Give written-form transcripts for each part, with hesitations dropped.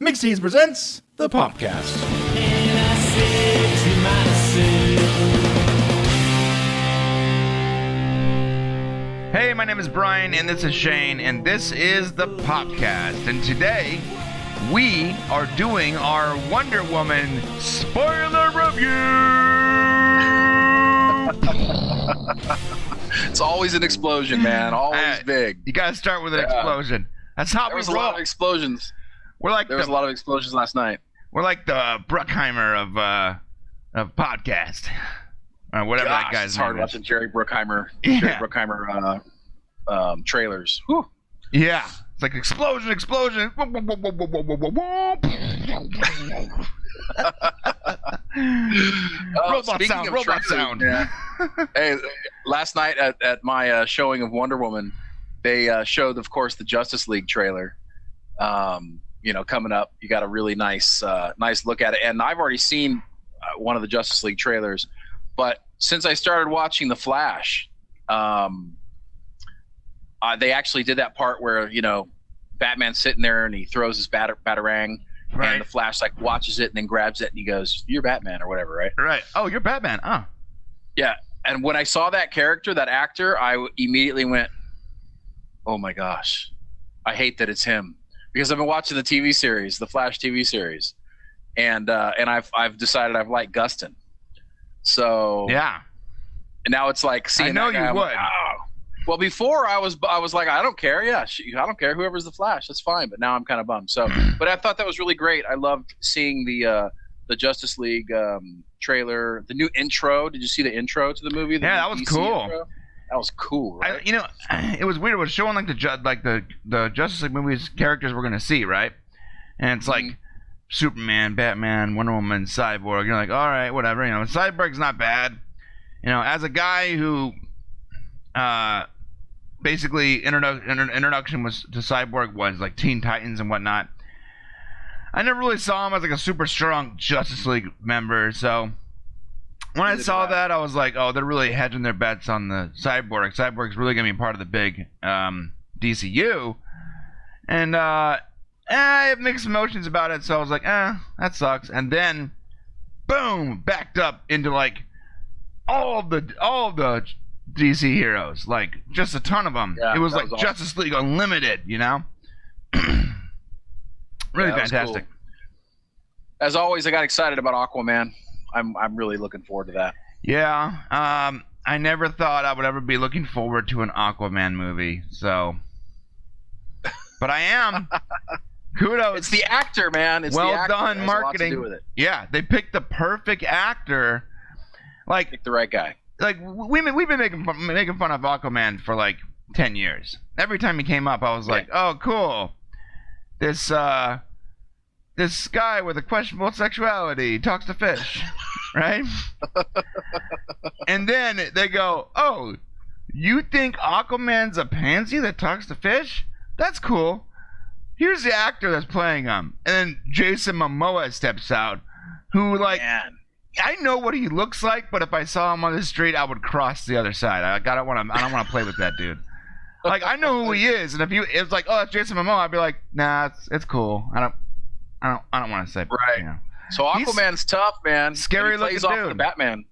Mixties presents the Popcast. Hey, my name is Brian, and this is Shane, and this is the Popcast. And today, we are doing our Wonder Woman spoiler review! It's always an explosion, man. Always big. You gotta start with an explosion. That's how There we was a roll. lot of explosions. There was a lot of explosions last night. We're like the Bruckheimer of podcast, or whatever that guy's it's hard name is. watching Jerry Bruckheimer trailers. Whew. Yeah, it's like explosion. Robot sound. Yeah. Hey, last night at my showing of Wonder Woman, they showed, of course, the Justice League trailer. Coming up, you got a really nice look at it. And I've already seen one of the Justice League trailers, but since I started watching The Flash, they actually did that part where, Batman's sitting there and he throws his batarang, right. And the Flash watches it and then grabs it and he goes, "You're Batman," or whatever, right? Right. Oh, you're Batman. Oh. Yeah. And when I saw that character, that actor, I immediately went, "Oh my gosh, I hate that it's him." Because I've been watching the TV series, the Flash TV series, and I've decided I've liked Gustin. So yeah, and now it's like seeing. I know that guy, you would. Like, oh. Well, before I was like, I don't care. Yeah, I don't care. Whoever's the Flash, that's fine. But now I'm kind of bummed. So, but I thought that was really great. I loved seeing the Justice League trailer, the new intro. Did you see the intro to the movie? Yeah, that was DC cool. Intro? That was cool, right? It was weird. It was showing the Justice League movies characters we're gonna see, right? And it's like Superman, Batman, Wonder Woman, Cyborg. You're like, all right, whatever. Cyborg's not bad. As a guy who, basically introduction was to Cyborg was like Teen Titans and whatnot. I never really saw him as like a super strong Justice League member, so. When I saw that, I was like, oh, they're really hedging their bets on the Cyborg. Cyborg's really going to be part of the big DCU. And I have mixed emotions about it, so I was like, that sucks. And then, boom, backed up into like all the DC heroes. Like, just a ton of them. Yeah, it was like awesome. Justice League Unlimited, Really fantastic. Cool. As always, I got excited about Aquaman. I'm really looking forward to that. Yeah, I never thought I would ever be looking forward to an Aquaman movie, so. But I am. Kudos. It's the actor, man. It's well the actor. done marketing. A lot to do with it. Yeah, they picked the perfect actor. Picked the right guy. Like we've been making fun of Aquaman for like 10 years. Every time he came up, I was like, oh, cool. This guy with a questionable sexuality talks to fish, right? And then they go, oh, you think Aquaman's a pansy that talks to fish? That's cool. Here's the actor that's playing him. And then Jason Momoa steps out, who man. I know what he looks like, but if I saw him on the street, I would cross the other side. I don't want to play with that dude. Like, I know who he is, and if it's like, oh, that's Jason Momoa, I'd be like, nah, it's cool. I don't want to say. Right. So Aquaman's tough, man. Scary looking dude. He plays off the Batman.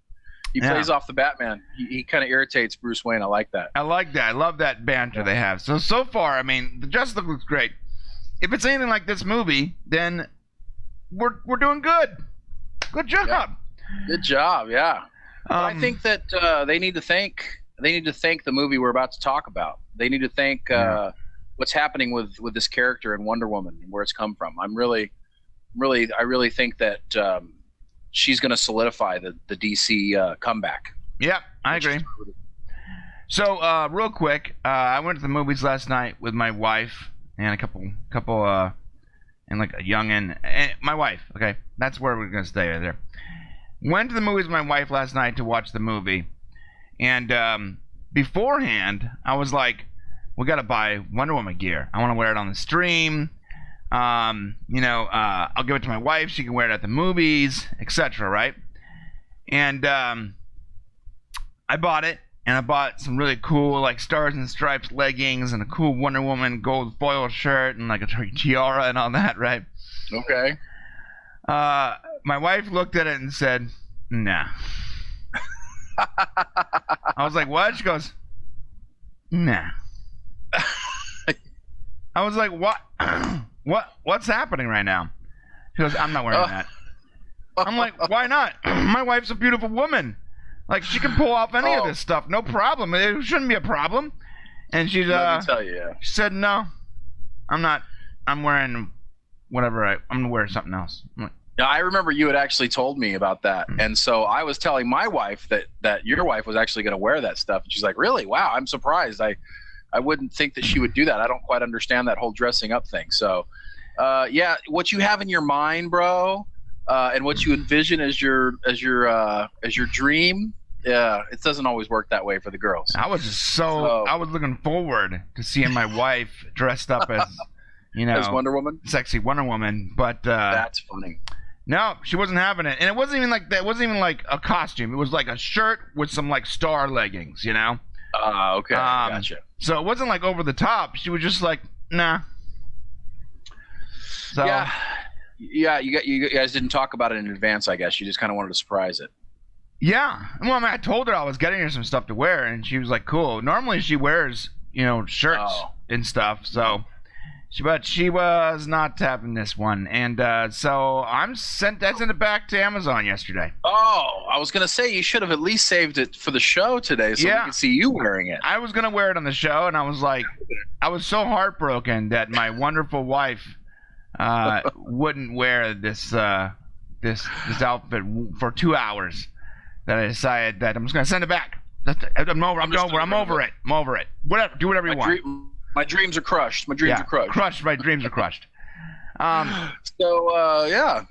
He plays off the Batman. He kind of irritates Bruce Wayne. I like that. I like that. I love that banter they have. So far, I mean, the Justice League looks great. If it's anything like this movie, then we're doing good. Good job. Yeah. Good job. Yeah. I think that they need to thank the movie we're about to talk about. They need to thank what's happening with this character in Wonder Woman and where it's come from. I really think that she's going to solidify the DC comeback. Yeah, I agree. So, real quick, I went to the movies last night with my wife and a couple, and like a youngin, and my wife. Okay, that's where we're going to stay right there. Went to the movies with my wife last night to watch the movie, and beforehand, I was like, we got to buy Wonder Woman gear. I want to wear it on the stream. I'll give it to my wife. She can wear it at the movies, etc. Right? And I bought it, and I bought some really cool like Stars and Stripes leggings and a cool Wonder Woman gold foil shirt and like a tiara and all that, right? Okay. My wife looked at it and said, "Nah." I was like, "What?" She goes, "Nah." I was like, "What? What's happening right now?" She goes, "I'm not wearing that." I'm like, "Why not? My wife's a beautiful woman. Like, she can pull off any of this stuff, no problem. It shouldn't be a problem." And she Let me tell you, yeah. she said, "No, I'm not. I'm wearing whatever. I'm gonna wear something else." I'm like, Yeah, I remember you had actually told me about that, and so I was telling my wife that your wife was actually going to wear that stuff, and she's like, "Really? Wow, I'm surprised. I wouldn't think that she would do that. I don't quite understand that whole dressing up thing." So, yeah, what you have in your mind, bro, and what you envision as your dream, yeah, it doesn't always work that way for the girls. I was just I was looking forward to seeing my wife dressed up as, as Wonder Woman, sexy Wonder Woman, but that's funny. No, she wasn't having it, and it wasn't even like that. It wasn't even like a costume. It was like a shirt with some like star leggings, Okay, gotcha. So it wasn't like over the top. She was just like, nah. So yeah. You guys didn't talk about it in advance, I guess. You just kind of wanted to surprise it. Yeah. Well, I mean, I told her I was getting her some stuff to wear, and she was like, "Cool." Normally, she wears shirts and stuff. So, but she was not having this one, and so I sent it back to Amazon yesterday. Oh, I was gonna say you should have at least saved it for the show today, so we could see you wearing it. I was gonna wear it on the show, and I was like, I was so heartbroken that my wonderful wife wouldn't wear this outfit for 2 hours. That I decided that I'm just gonna send it back. I'm over it. Whatever. Do whatever you want. My dreams are crushed. My dreams are crushed. My dreams are crushed. So yeah.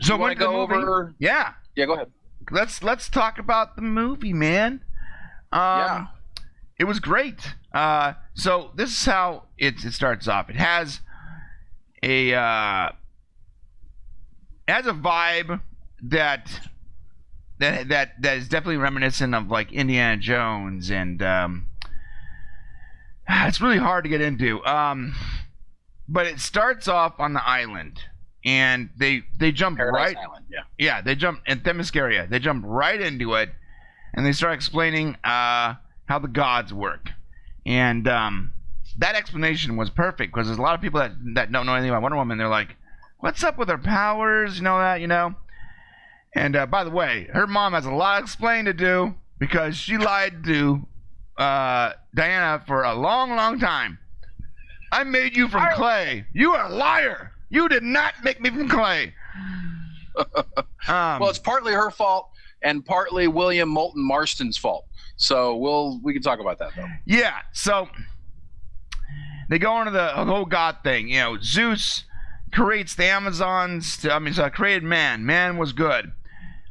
So want to go over? Yeah. Yeah. Go ahead. Let's talk about the movie, man. Yeah. It was great. So this is how it starts off. It has a vibe that is definitely reminiscent of like Indiana Jones, and it's really hard to get into. But it starts off on the island, and they jump Paradise right. Island, yeah, they jump in Themyscira. They jump right into it, and they start explaining how the gods work, and that explanation was perfect because there's a lot of people that don't know anything about Wonder Woman. They're like, "What's up with her powers?" And by the way, her mom has a lot of explaining to do because she lied to Diana for a long, long time. "I made you from clay. You are a liar. You did not make me from clay." Well, it's partly her fault and partly William Moulton Marston's fault. So we can talk about that though. Yeah. So they go into the whole god thing. Zeus creates the Amazons. Created man. Man was good.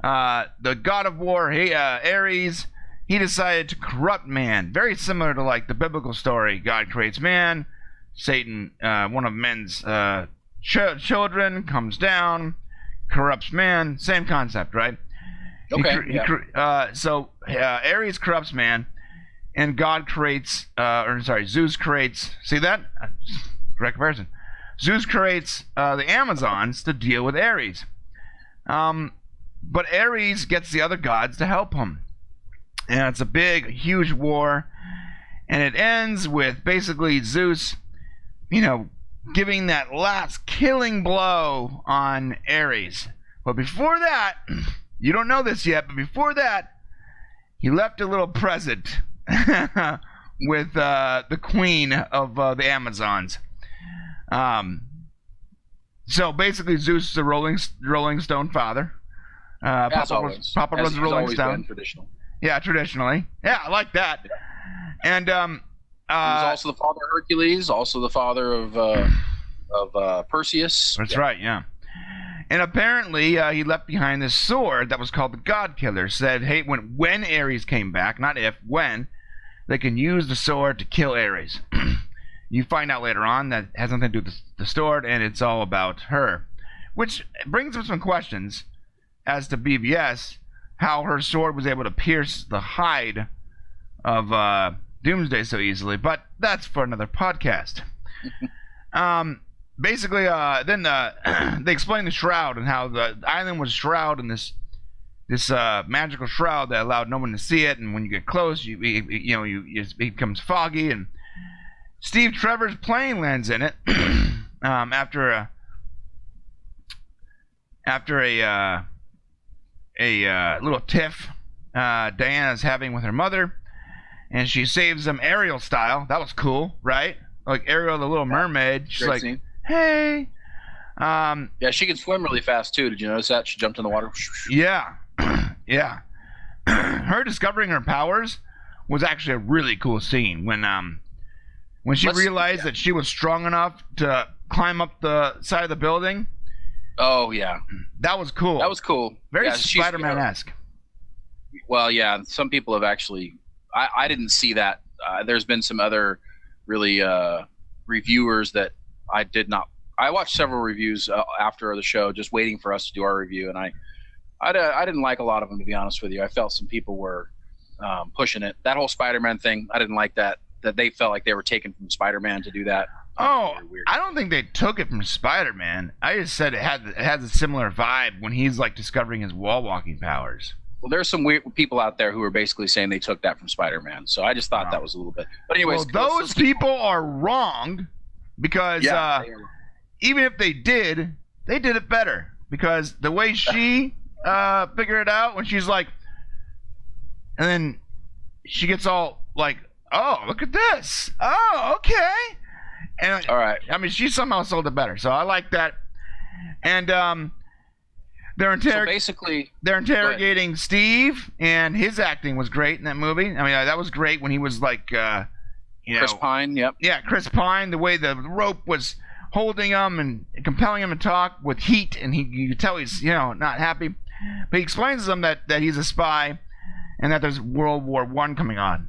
The god of war, Ares, he decided to corrupt man. Very similar to like the biblical story. God creates man. Satan, one of men's children, comes down, corrupts man. Same concept, right? Okay. So Ares corrupts man, and God creates, Zeus creates. See that? Correct comparison. Zeus creates the Amazons to deal with Ares. But Ares gets the other gods to help him. And it's a big, huge war. And it ends with basically Zeus, giving that last killing blow on Ares. But before that, you don't know this yet, but before that, he left a little present with the queen of the Amazons. So basically, Zeus is a Rolling Stone father. Papa was a Rolling Stone. Traditional. Yeah, traditionally. Yeah, I like that. Yeah. And he was also the father of Hercules, also the father of Perseus. That's right. Yeah. And apparently, he left behind this sword that was called the God Killer. Said, hey, when Ares came back, not if, when, they can use the sword to kill Ares. You find out later on that it has nothing to do with the sword, and it's all about her. Which brings up some questions as to BVS, how her sword was able to pierce the hide Doomsday so easily, but that's for another podcast. Basically, then they explain the shroud and how the island was shrouded in this magical shroud that allowed no one to see it, and when you get close, it becomes foggy, and Steve Trevor's plane lands in it after a little tiff Diana's having with her mother, and she saves them Ariel style. That was cool, right? Like Ariel, the Little Mermaid. She's like, scene. Hey. Yeah, she can swim really fast too. Did you notice that? She jumped in the water. Yeah. Yeah. Her discovering her powers was actually a really cool scene when she realized that she was strong enough to climb up the side of the building. Oh yeah, that was cool. That was cool. Very Spider-Man-esque. Well, yeah, some people have actually. I didn't see that. There's been some other really reviewers that I did not. I watched several reviews after the show, just waiting for us to do our review, and I didn't like a lot of them, to be honest with you. I felt some people were pushing it. That whole Spider-Man thing, I didn't like that they felt like they were taken from Spider-Man to do that. Oh, I don't think they took it from Spider-Man. I just said it has a similar vibe when he's like discovering his wall walking powers. Well, there's some weird people out there who are basically saying they took that from Spider-Man. So I just thought that was a little bit. But anyways, those people are wrong because even if they did it better, because the way she figured it out when she's like, and then she gets all like, oh, look at this. Oh, okay. And all right. I mean, she somehow sold it better, so I like that. And they're interrogating Steve, and his acting was great in that movie. I mean, that was great when he was like, Chris Pine. Yep. Yeah, Chris Pine. The way the rope was holding him and compelling him to talk with heat, and you could tell he's not happy. But he explains to them that he's a spy, and that there's World War I going on,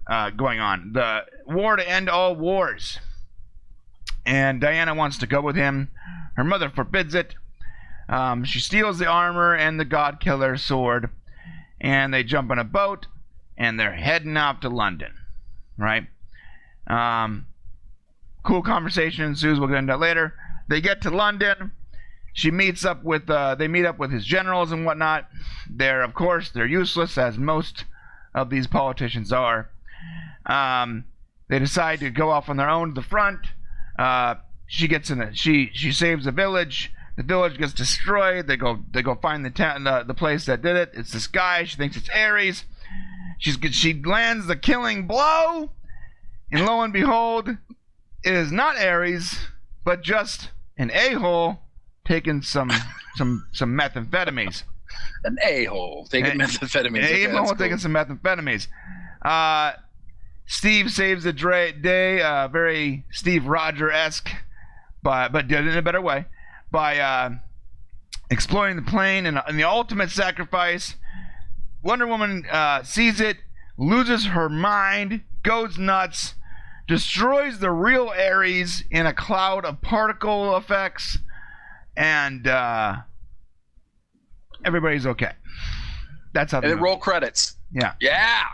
the war to end all wars. And Diana wants to go with him. Her mother forbids it. She steals the armor and the God Killer sword, and they jump on a boat, and they're heading off to London, right? Cool conversation ensues. We'll get into that later. They get to London. They meet up with his generals and whatnot. They're useless, as most of these politicians are. They decide to go off on their own to the front. She saves a village. The village gets destroyed. They go find the place that did it. It's this guy. She thinks it's Ares. She lands the killing blow, and lo and behold, it is not Ares, but just an a-hole taking some methamphetamines. An a-hole taking methamphetamines. An a-hole taking some methamphetamines. Steve saves the day, very Steve Roger-esque, but did it in a better way, by exploring the plane and the ultimate sacrifice. Wonder Woman sees it, loses her mind, goes nuts, destroys the real Ares in a cloud of particle effects, and everybody's okay. That's how. And then roll credits. Yeah. Yeah.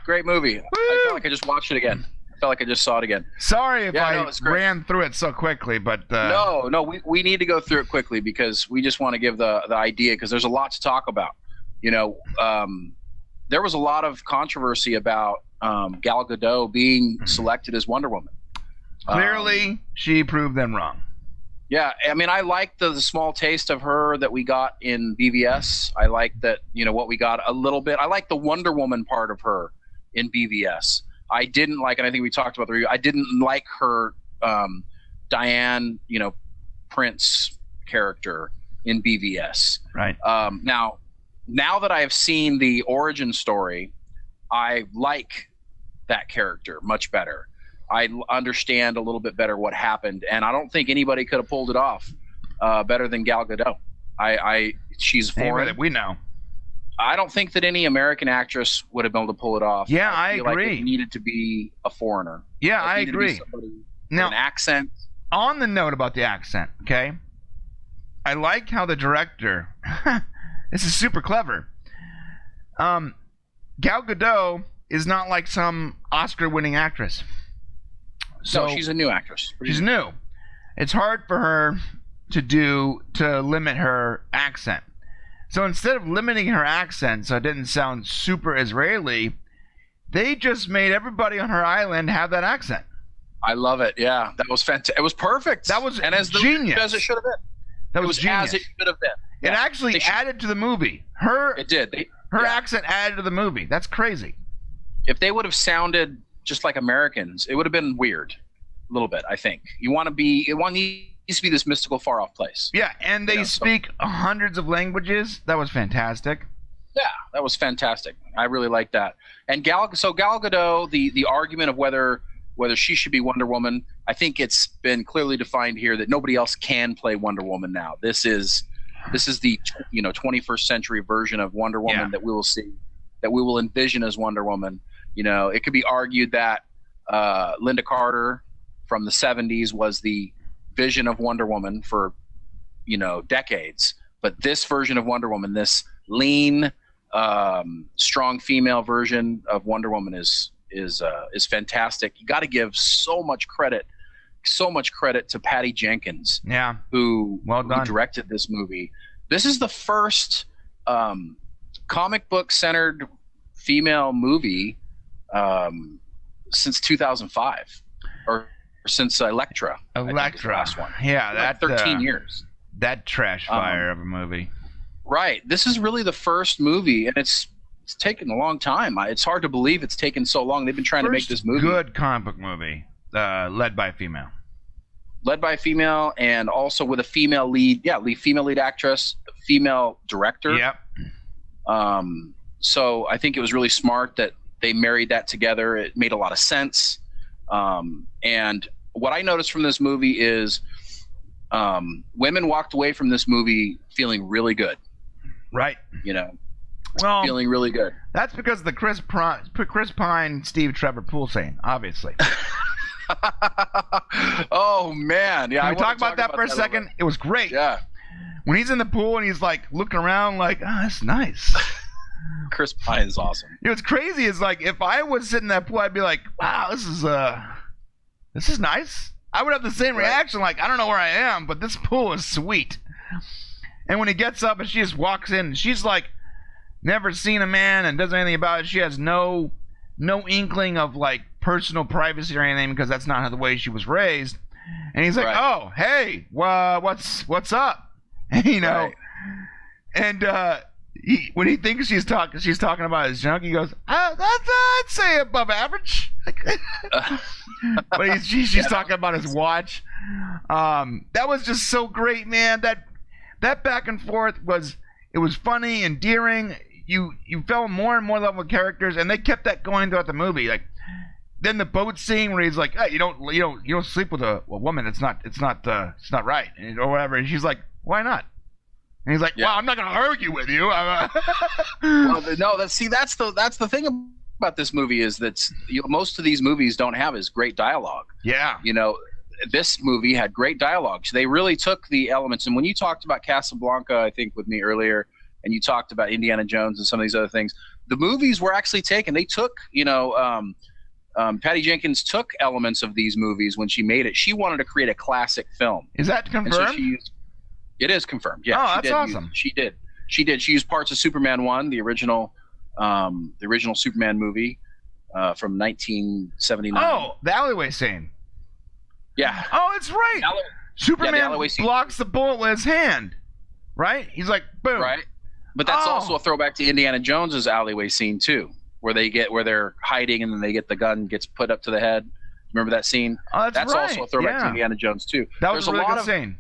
Great movie. Woo! I felt like I just watched it again. I felt like I just saw it again. Sorry if I ran through it so quickly, but no, we need to go through it quickly because we just want to give the idea, because there's a lot to talk about. There was a lot of controversy about Gal Gadot being selected as Wonder Woman. Clearly, she proved them wrong. Yeah, I mean, I like the small taste of her that we got in BVS. I like that, what we got a little bit. I like the Wonder Woman part of her in BVS. I didn't like, and I think we talked about the review, I didn't like her Diane, Prince character in BVS. Right. Now that I have seen the origin story, I like that character much better. I understand a little bit better what happened, and I don't think anybody could have pulled it off better than Gal Gadot. She's foreign. We know. I don't think that any American actress would have been able to pull it off. Yeah, I feel agree. Like it needed to be a foreigner. Yeah, I agree. Now, an accent. On the note about the accent, okay, I like how the director. This is super clever. Gal Gadot is not like some Oscar-winning actress. So no, she's a new actress. She's new. It's hard for her to limit her accent. So instead of limiting her accent so it didn't sound super Israeli, they just made everybody on her island have that accent. I love it. Yeah, that was fantastic. It was perfect. That was and as genius. As it should have been. That was genius. As it should have been. It actually added to the movie. It did. Her accent added to the movie. That's crazy. If they would have sounded just like Americans, it would have been weird. A little bit, I think. It needs to be this mystical, far-off place. Yeah, and they speak hundreds of languages. That was fantastic. Yeah, that was fantastic. I really like that. And Gal Gadot, the argument of whether she should be Wonder Woman, I think it's been clearly defined here that nobody else can play Wonder Woman now. This is the 21st century version of Wonder Woman that we will see, that we will envision as Wonder Woman. It could be argued that Linda Carter from the 70s was the vision of Wonder Woman for decades, but this version of Wonder Woman, this lean, strong female version of Wonder Woman is fantastic. You got to give so much credit to Patty Jenkins, who directed this movie. This is the first comic book centered female movie since 2005, or since Elektra. Elektra, last one. Yeah, that 13 years. That trash fire of a movie. Right. This is really the first movie, and it's taken a long time. It's hard to believe it's taken so long. They've been trying to make this movie. Good comic book movie, led by a female. Led by a female, and also with a female lead. Yeah, female lead actress, female director. Yep. So I think it was really smart that they married that together. It made a lot of sense. And what I noticed from this movie is women walked away from this movie feeling really good. Right. Well, feeling really good. That's because of the Chris Pine, Steve Trevor pool scene, obviously. Oh man, yeah. Can we talk about that for a second? It was great. Yeah. When he's in the pool and he's like looking around, like, that's nice. Chris Pine is awesome. What's crazy is, like, if I was sitting in that pool, I'd be like, wow, this is nice. I would have the same reaction, like, I don't know where I am, but this pool is sweet. And when he gets up and she just walks in, she's like never seen a man and doesn't anything about it. She has no inkling of like personal privacy or anything, because that's not the way she was raised. And he's like, oh, hey, what's up? And when he thinks she's talking about his junk, he goes, that's I'd say above average. But she's talking about his watch. That was just so great, man. That back and forth was funny, endearing. You fell more and more in love with characters, and they kept that going throughout the movie. Like then the boat scene where he's like, hey, you don't sleep with a woman. It's not right, or whatever. And she's like, why not? And he's like, well, I'm not going to argue with you. Well, no, that's the thing about this movie is that most of these movies don't have as great dialogue. Yeah. This movie had great dialogue. So they really took the elements. And when you talked about Casablanca, I think with me earlier, and you talked about Indiana Jones and some of these other things, the movies were actually taken. They took, Patty Jenkins took elements of these movies when she made it. She wanted to create a classic film. Is that confirmed? It is confirmed. Yeah. Oh, that's awesome. She did. She used parts of Superman 1, the original Superman movie from 1979. Oh, the alleyway scene. Yeah. Oh, it's right. Superman the blocks the bullet with his hand. Right? He's like, boom. Right. But that's also a throwback to Indiana Jones's alleyway scene too, where they're hiding and then they get the gun gets put up to the head. Remember that scene? Oh, that's right. also a throwback to Indiana Jones too. That was a really good scene.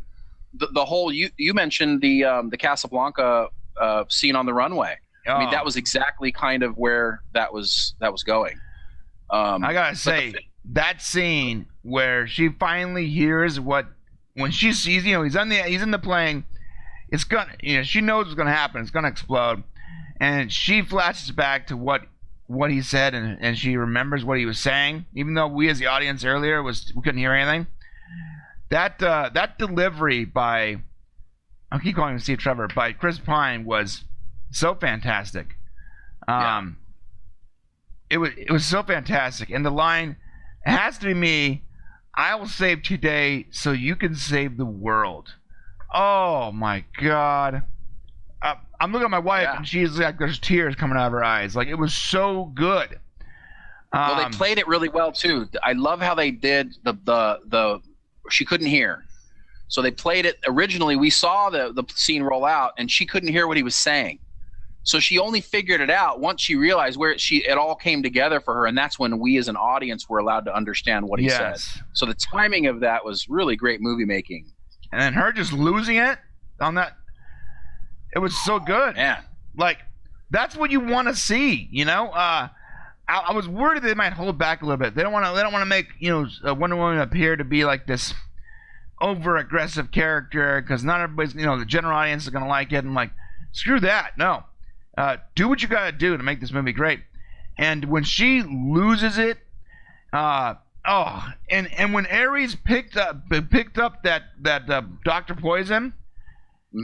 The whole you mentioned the Casablanca scene on the runway. Oh. I mean, that was exactly kind of where that was going. I gotta say that scene where she finally hears when she sees, he's in the plane. It's gonna, she knows what's gonna happen. It's gonna explode, and she flashes back to what he said, and she remembers what he was saying, even though we as the audience earlier we couldn't hear anything. That delivery by, I keep calling him Steve Trevor, by Chris Pine was so fantastic. it was so fantastic. And the line, it has to be me. I will save today so you can save the world. Oh my God. I'm looking at my wife and she's like, there's tears coming out of her eyes. Like, it was so good. Well, they played it really well too. I love how they did the she couldn't hear. So they played it originally. We saw the scene roll out and she couldn't hear what he was saying. So she only figured it out once she realized where it all came together for her, and that's when we as an audience were allowed to understand what he said. So the timing of that was really great movie making. And then her just losing it on that, it was so good. Yeah. Like, that's what you want to see, you know? I was worried they might hold back a little bit. They don't want to make, Wonder Woman appear to be like this over aggressive character, because not everybody's, the general audience is going to like it. And like, screw that. No. Do what you got to do to make this movie great. And when she loses it, and when Ares picked up that Dr. Poison,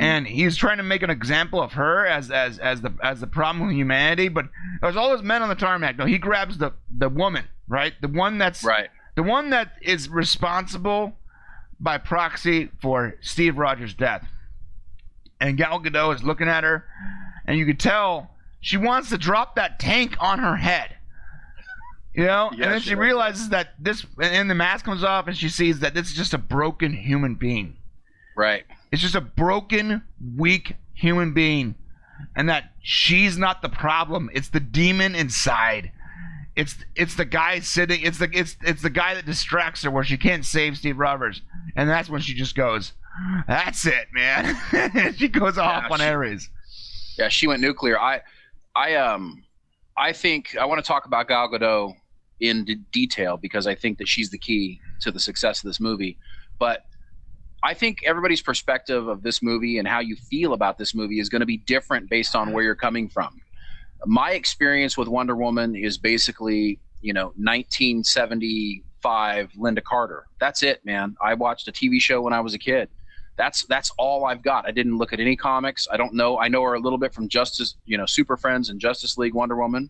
and he's trying to make an example of her as the problem with humanity, but there's all those men on the tarmac. No, he grabs the woman, right? The one that is responsible by proxy for Steve Rogers' death. And Gal Gadot is looking at her, and you could tell she wants to drop that tank on her head. And then she realizes that and the mask comes off, and she sees that this is just a broken human being. Right. It's just a broken, weak human being, and that she's not the problem. It's the demon inside. It's the guy sitting. It's the guy that distracts her, where she can't save Steve Rogers, and that's when she just goes, "That's it, man." She goes off on Ares. Yeah, she went nuclear. I think I want to talk about Gal Gadot in detail, because I think that she's the key to the success of this movie. But I think everybody's perspective of this movie and how you feel about this movie is going to be different based on where you're coming from. My experience with Wonder Woman is basically, 1975 Linda Carter. That's it, man. I watched a TV show when I was a kid. That's all I've got. I didn't look at any comics. I don't know. I know her a little bit from Justice, Super Friends and Justice League Wonder Woman,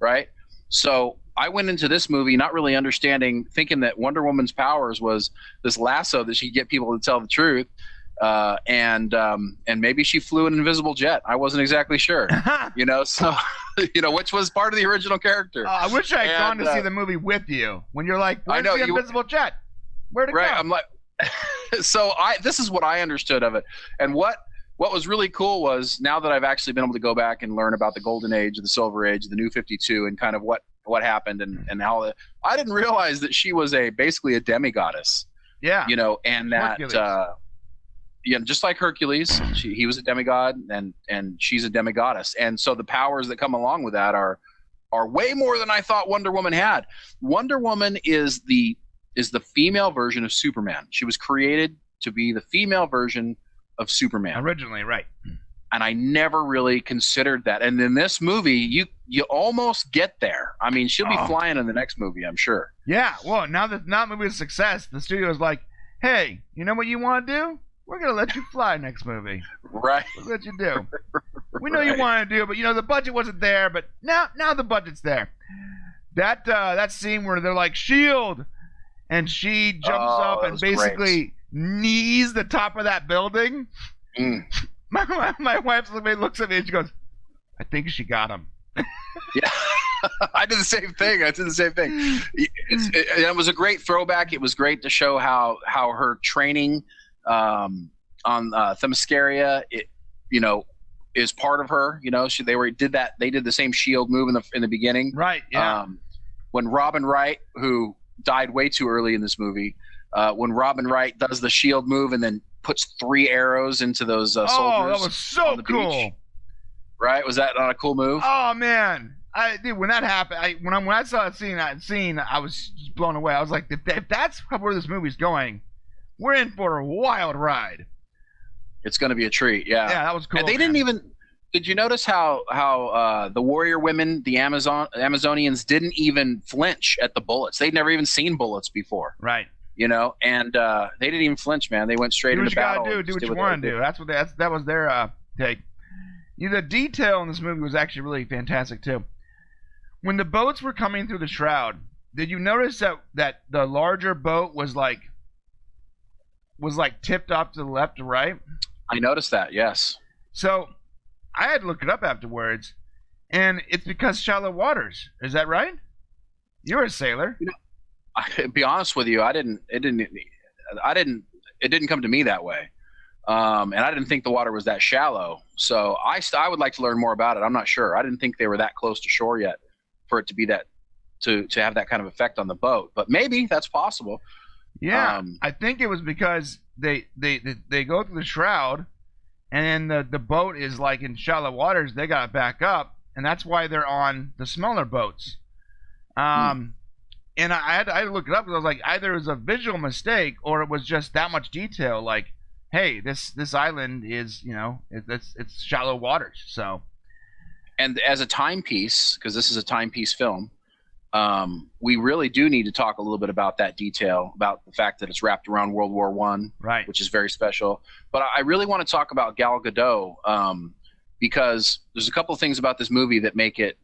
right? So I went into this movie not really understanding, thinking that Wonder Woman's powers was this lasso that she'd get people to tell the truth, and maybe she flew an invisible jet. I wasn't exactly sure, So, which was part of the original character. I wish I had gone to see the movie with you. When you're like, "Where's the invisible jet? Where'd it go?" I'm like, so this is what I understood of it, and what was really cool was, now that I've actually been able to go back and learn about the Golden Age, the Silver Age, the New 52, and kind of what happened and how I didn't realize that she was basically a demigoddess. Yeah. And that just like Hercules, he was a demigod, and she's a demigoddess. And so the powers that come along with that are way more than I thought Wonder Woman had. Wonder Woman is the female version of Superman. She was created to be the female version of Superman. Originally, right. And I never really considered that. And in this movie, you almost get there. I mean, she'll be flying in the next movie, I'm sure. Yeah. Well, now that movie is a success, the studio is like, "Hey, you know what you want to do? We're gonna let you fly next movie. Right. We'll let you do. We know you want to do, but the budget wasn't there. But now the budget's there." That scene where they're like, "Shield," and she jumps up and basically knees the top of that building. My wife looks at me and she goes, "I think she got him." Yeah, I did the same thing. It was a great throwback. It was great to show how her training on Themyscira, is part of her. They did the same shield move in the beginning. Right. Yeah. When Robin Wright, who died way too early in this movie, when Robin Wright does the shield move and then puts 3 arrows into those soldiers. Oh, that was so cool. Beach. Right? Was that not a cool move? Oh man, when that happened, when I saw that scene, I was just blown away. I was like, if that's where this movie's going, we're in for a wild ride. It's going to be a treat. Yeah. Yeah, that was cool. And they didn't even. Did you notice how the warrior women, the Amazonians, didn't even flinch at the bullets? They'd never even seen bullets before. Right. And they didn't even flinch, man. They went straight into battle. Do what you want to do. That was their take. The detail in this movie was actually really fantastic too. when the boats were coming through the shroud, did you notice that the larger boat was like tipped off to the left or right? I noticed that. Yes. So I had to look it up afterwards, and it's because shallow waters. Is that right? You're a sailor. To be honest with you, it didn't come to me that way. And I didn't think the water was that shallow. So I would like to learn more about it. I'm not sure. I didn't think they were that close to shore yet for it to be that, to have that kind of effect on the boat. But maybe that's possible. Yeah, I think it was because they go through the shroud, and then the boat is like in shallow waters. They got to back up, and that's why they're on the smaller boats. And I had to look it up because I was like, either it was a visual mistake or it was just that much detail. Like, hey, this island is, it's shallow waters. So, and as a timepiece, because this is a timepiece film, we really do need to talk a little bit about that detail, about the fact that it's wrapped around World War I, right, which is very special. But I really want to talk about Gal Gadot because there's a couple of things about this movie that make it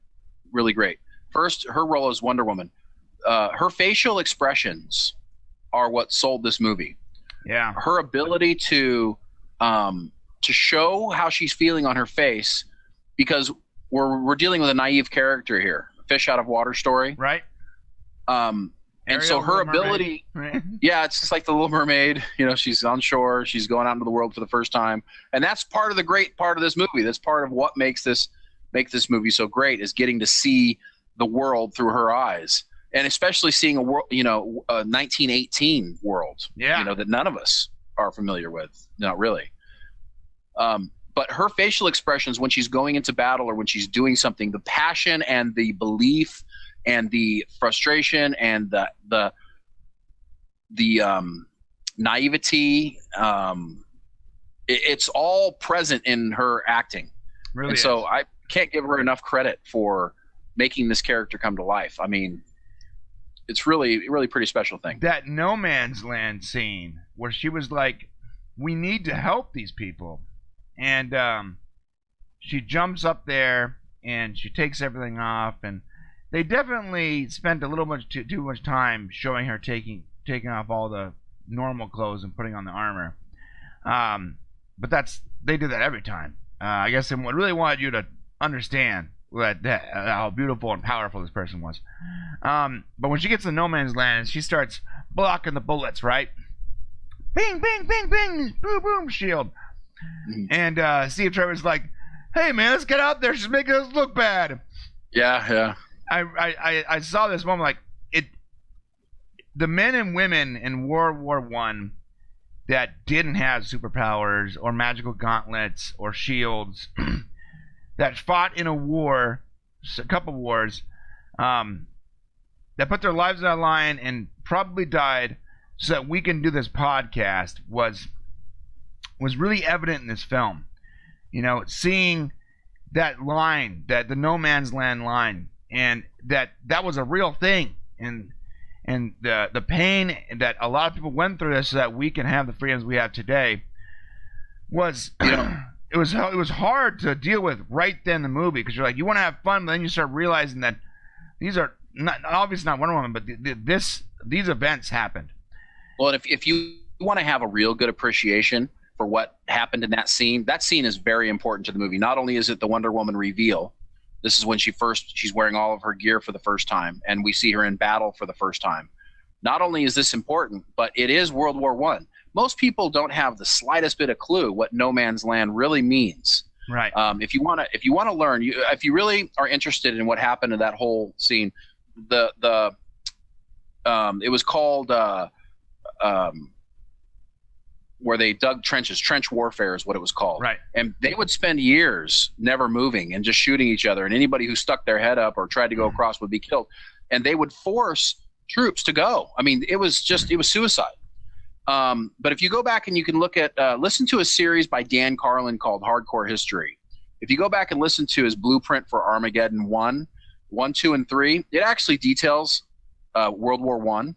really great. First, her role as Wonder Woman. Her facial expressions are what sold this movie. Yeah. Her ability to show how she's feeling on her face, because we're dealing with a naive character here, a fish out of water story. Right. And so her ability, yeah, it's just like the Little Mermaid. She's on shore, she's going out into the world for the first time, and that's part of the great part of this movie. That's part of what makes this movie so great, is getting to see the world through her eyes. And especially seeing a world, a 1918 world, that none of us are familiar with. Not really. But her facial expressions when she's going into battle or when she's doing something, the passion and the belief and the frustration and the naivety, it's all present in her acting. Really, and so I can't give her enough credit for making this character come to life. I mean, it's really pretty special thing. That no man's land scene where she was like, we need to help these people. And she jumps up there and she takes everything off. And they definitely spent a little too much time showing her taking off all the normal clothes and putting on the armor. But they do that every time. I guess they really wanted you to understand how beautiful and powerful this person was. But when she gets to no man's land, she starts blocking the bullets, right? Bing, bing, bing, bing, boom, boom, shield. And Steve Trevor's like, hey, man, let's get out there. She's making us look bad. Yeah. I saw this moment, like, the men and women in World War I that didn't have superpowers or magical gauntlets or shields that fought in a couple wars, that put their lives on the line and probably died so that we can do this podcast was really evident in this film. Seeing that line, that the no man's land line, and that was a real thing, and the pain that a lot of people went through this so that we can have the freedoms we have today was, it was hard to deal with right then in the movie, because you're like, you want to have fun, but then you start realizing that these are obviously not Wonder Woman, but these events happened. Well, if you want to have a real good appreciation for what happened in that scene is very important to the movie. Not only is it the Wonder Woman reveal, this is when she's wearing all of her gear for the first time, and we see her in battle for the first time. Not only is this important, but it is World War I. Most people don't have the slightest bit of clue what no man's land really means. Right. If you want to learn, if you really are interested in what happened in that whole scene, it was called where they dug trenches. Trench warfare is what it was called. Right. And they would spend years never moving and just shooting each other, and anybody who stuck their head up or tried to go across would be killed. And they would force troops to go. I mean, it was suicide. But if you go back and you can look at, listen to a series by Dan Carlin called Hardcore History. If you go back and listen to his blueprint for Armageddon 1, 2, and 3, it actually details World War I.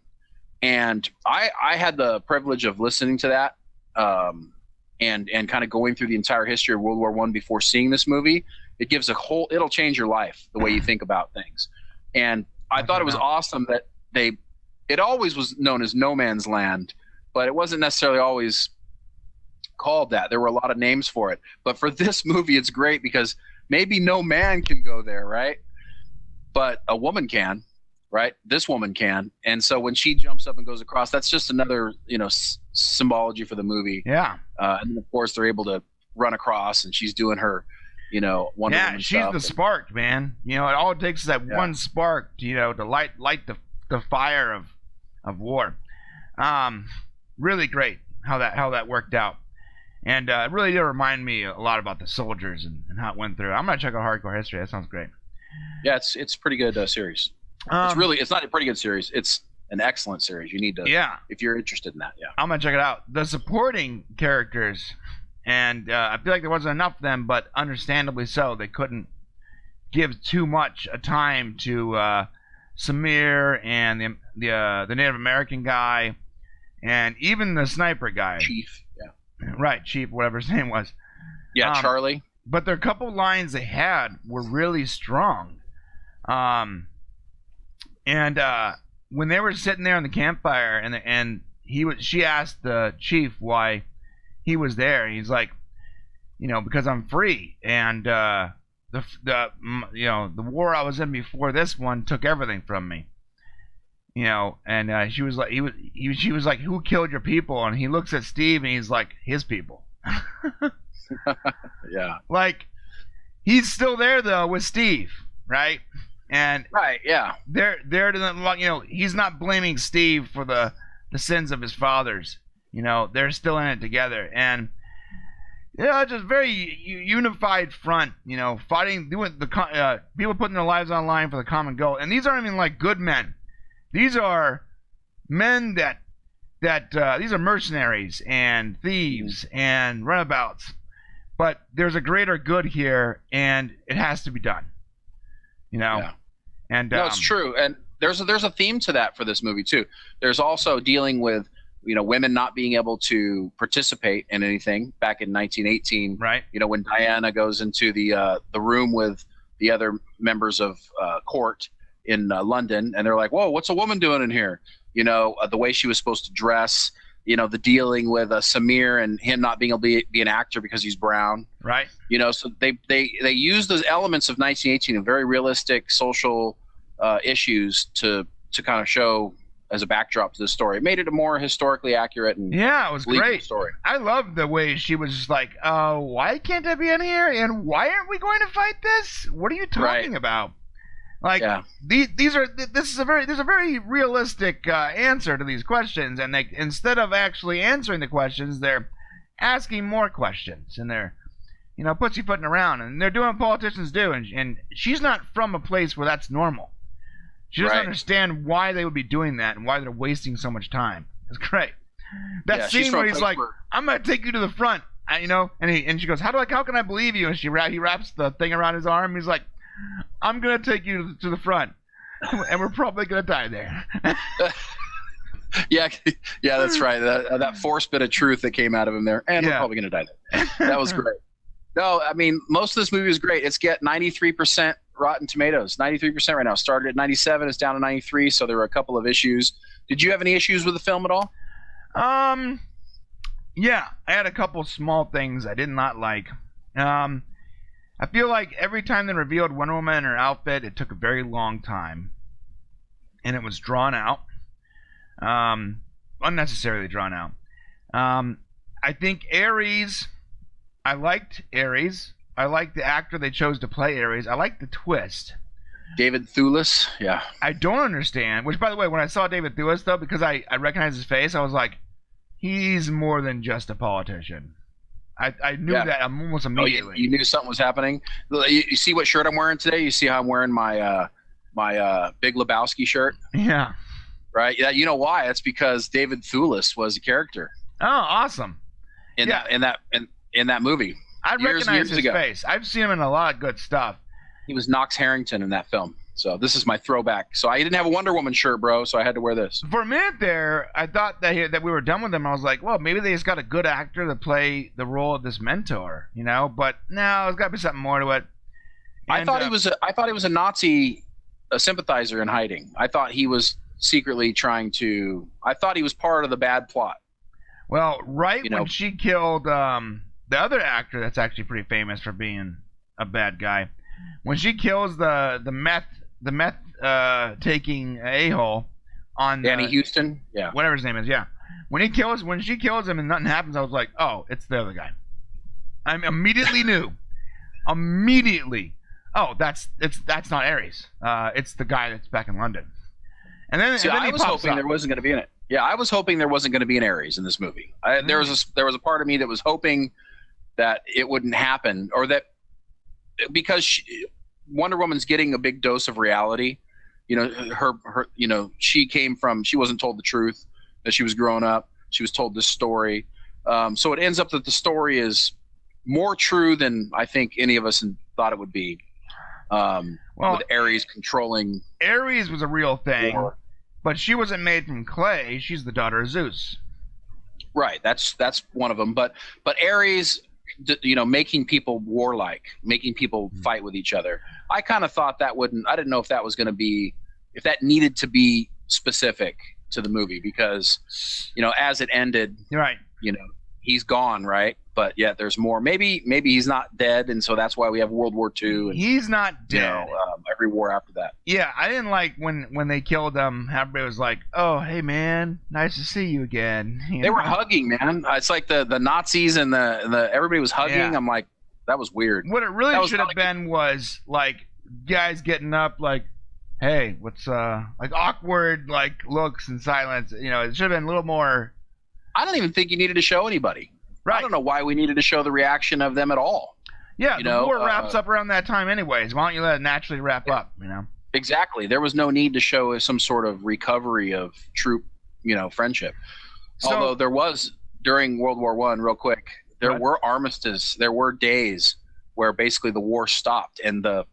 And I had the privilege of listening to that and kind of going through the entire history of World War I before seeing this movie. It gives it'll change your life, the way you think about things. And I thought it was awesome that it always was known as No Man's Land, but it wasn't necessarily always called that. There were a lot of names for it. But for this movie, it's great because maybe no man can go there, right? But a woman can, right? This woman can. And so when she jumps up and goes across, that's just another, symbology for the movie. Yeah. And then, of course, they're able to run across, and she's doing her, Wonder Woman stuff. Yeah, she's the spark, man. All it takes is that one spark, to light the fire of war. Really great how that worked out. And it really did remind me a lot about the soldiers and how it went through. I'm going to check out Hardcore History. That sounds great. Yeah, it's a pretty good series. It's not a pretty good series. It's an excellent series. You need to, if you're interested in that. Yeah, I'm gonna check it out. The supporting characters, and I feel like there wasn't enough of them, but understandably so. They couldn't give too much a time to Samir and the Native American guy, and even the sniper guy, Chief. Yeah, right, Chief, whatever his name was. Yeah, Charlie. But there are a couple lines they had were really strong. And when they were sitting there on the campfire, and she asked the chief why he was there, and he's like, because I'm free, and the war I was in before this one took everything from me. And she was like, she was like, who killed your people? And he looks at Steve, and he's like, his people. Yeah. Like, he's still there though with Steve, right? And right, yeah. He's not blaming Steve for the sins of his fathers. They're still in it together, and just very unified front. Fighting, doing people putting their lives on the line for the common goal. And these aren't even like good men. These are men that these are mercenaries and thieves and runabouts. But there's a greater good here, and it has to be done. Yeah. And no, it's true. And there's a theme to that for this movie too. There's also dealing with women not being able to participate in anything back in 1918. Right. When Diana goes into the room with the other members of court in London, and they're like, "Whoa, what's a woman doing in here?" The way she was supposed to dress. The dealing with Samir and him not being able to be an actor because he's brown. Right. So they use those elements of 1918 and very realistic social issues to kind of show as a backdrop to the story. It made it a more historically accurate and it was great story. I loved the way she was just like, why can't I be in here? And why aren't we going to fight this? What are you talking about? Like, there's a very realistic answer to these questions, and they, instead of actually answering the questions, they're asking more questions, and they're, pussyfooting around, and they're doing what politicians do, and she's not from a place where that's normal. She doesn't understand why they would be doing that and why they're wasting so much time. It's great. That scene where he's like, "I'm gonna take you to the front," and she goes, "How can I believe you?" And he wraps the thing around his arm. He's like, "I'm going to take you to the front, and we're probably going to die there." yeah, that's right. That forced bit of truth that came out of him there, and we're probably going to die there. That was great. No, I mean, most of this movie is great. It's get 93% Rotten Tomatoes, 93% right now. Started at 97, it's down to 93, so there were a couple of issues. Did you have any issues with the film at all? Yeah, I had a couple small things I did not like. I feel like every time they revealed Wonder Woman and her outfit, it took a very long time. And it was drawn out. Unnecessarily drawn out. I think Ares, I liked Ares. I liked the actor they chose to play Ares. I liked the twist. David Thewlis, yeah. I don't understand, which, by the way, when I saw David Thewlis, though, because I recognized his face, I was like, he's more than just a politician. I knew that almost immediately. You knew something was happening. You see what shirt I'm wearing today? You see how I'm wearing my Big Lebowski shirt? Yeah. Right. Yeah. You know why? It's because David Thewlis was a character. Oh, awesome. In that movie. I recognize his face. I've seen him in a lot of good stuff. He was Knox Harrington in that film. So this is my throwback. So I didn't have a Wonder Woman shirt, bro, so I had to wear this. For a minute there, I thought that we were done with him. I was like, well, maybe they just got a good actor to play the role of this mentor, But no, there's got to be something more to it. And, I thought he was a Nazi a sympathizer in hiding. I thought he was secretly trying to. I thought he was part of the bad plot. Well, when she killed the other actor that's actually pretty famous for being a bad guy, when she kills the meth taking a-hole on Danny Houston, yeah, whatever his name is, yeah. When she kills him and nothing happens, I was like, oh, it's the other guy. I immediately knew. Immediately. Oh, that's not Ares. It's the guy that's back in London. And then, I was hoping there wasn't going to be in it. Yeah, I was hoping there wasn't going to be an Ares in this movie. There was a part of me that was hoping that it wouldn't happen, or that because Wonder Woman's getting a big dose of reality. You know, her she wasn't told the truth that she was growing up. She was told this story. So it ends up that the story is more true than I think any of us thought it would be. With Ares controlling. Ares was a real thing, but she wasn't made from clay. She's the daughter of Zeus. Right. That's one of them. But Ares, making people warlike, making people fight with each other. I kind of thought I didn't know if that was going to be, if that needed to be specific to the movie, because, as it ended, right. He's gone, right? But yet there's more. Maybe he's not dead, and so that's why we have World War II. And, he's not dead. Every war after that. Yeah, I didn't like when they killed him. Everybody was like, "Oh, hey man, nice to see you again." They were hugging, man. It's like the Nazis and the everybody was hugging. Yeah. I'm like, that was weird. What it really should have been was like guys getting up, like, "Hey, what's like awkward like looks and silence." It should have been a little more. I don't even think you needed to show anybody. Right. I don't know why we needed to show the reaction of them at all. Yeah, the war wraps up around that time anyways. Why don't you let it naturally wrap up, Exactly. There was no need to show some sort of recovery of troop, friendship. So, although there was, during World War I, real quick, there were armistices. There were days where basically the war stopped and the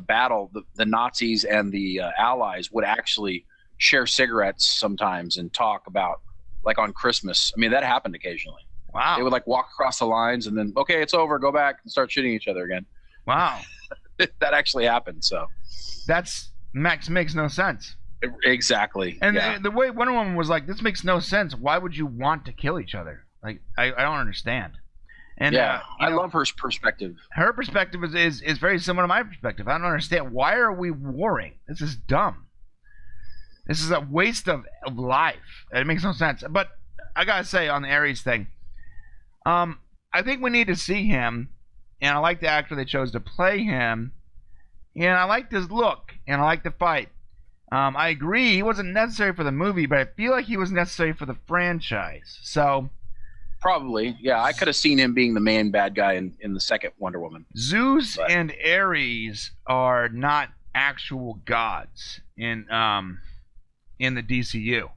battle, the Nazis and the Allies would actually share cigarettes sometimes and talk about, like on Christmas. I mean, that happened occasionally. Wow. They would like walk across the lines and then, okay, it's over, go back and start shooting each other again. Wow. That actually happened. So makes no sense. Exactly. And the way Wonder Woman was like, this makes no sense. Why would you want to kill each other? Like, I don't understand. And I love her perspective. Her perspective is very similar to my perspective. I don't understand. Why are we warring? This is dumb. This is a waste of life. It makes no sense. But I gotta say, on the Ares thing, I think we need to see him, and I like the actor they chose to play him, and I liked his look, and I liked the fight. I agree he wasn't necessary for the movie, but I feel like he was necessary for the franchise. So probably, yeah, I could have seen him being the main bad guy in the second Wonder Woman. Zeus and Ares are not actual gods in the DCU.